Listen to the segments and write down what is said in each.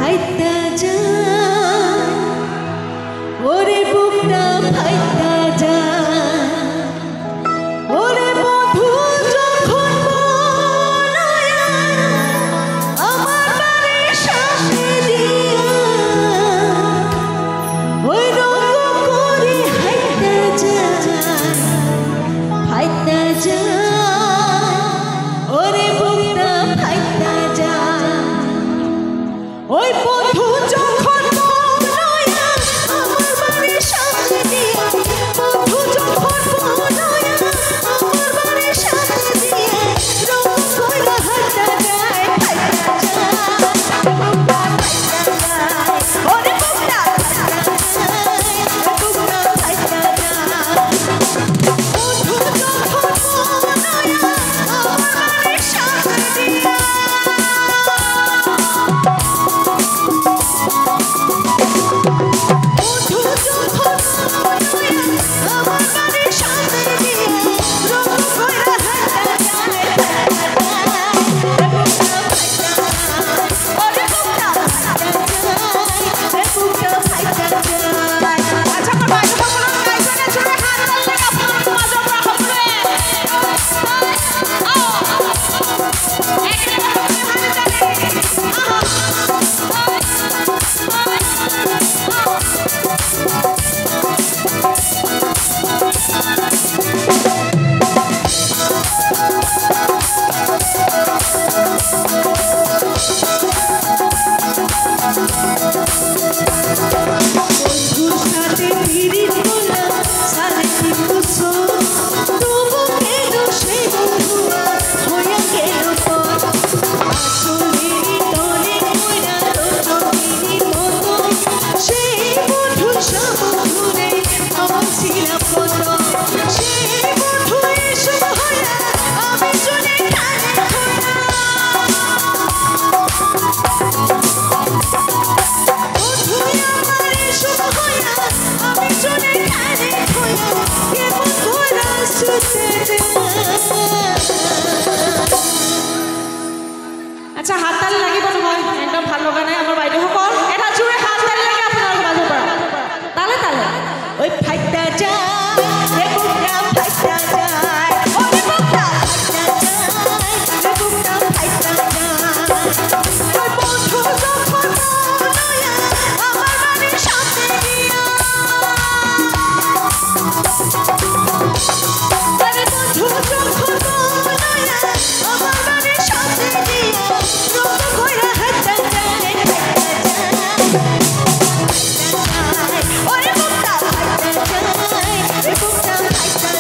ফাইতা যা ওরে বুকটা ফাইতা যা ওরে বধু যখন বনায়া আমার বাড়ির সামনে দিয়া ওই রঙ করে হাইতা যা ফাইতা যা ওরে বুকটা ফাইতা যা ওই বধু যখন বনায়া আমার বাড়ির সামনে দিয়া বধু যখন বনায়া আমার বাড়ির সামনে দিয়া রং কইরা হাইতা যায় ফাইতা যায় বুকটা ফাইতা যায় ওরে বুকটা ফাইতা যায় বুকটা ফাইতা যায় বধু যখন বনায়া আমার বাড়ির সামনে দিয়া আচ্ছা হাততালি লাগিব নহয় একদম ভাল লগা নাই আমাৰ বাইদেউসকল এটা জোৰে হাততালি লাগে আপোনালোকৰ মাজৰ পৰা তালে তালে ওই ফাইটা যায় রে বুকটা ফাইটা যায় ওরে বুকটা ফাইটা যায় রে বুকটা ফাইটা যায় ওই বন্ধু যখন বনায়া আমার বাড়ির সামনে দিয়া আরে বন্ধু যখন বনায়া আমার বাড়ির সামনে দিয়া রং কইরা হাইতা যায় ওরে বুকটা ফাইতা যায় রে বুকটা ফাইতা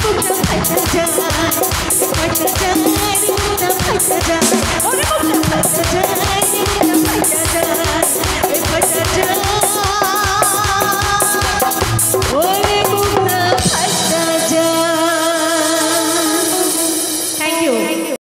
বুকটা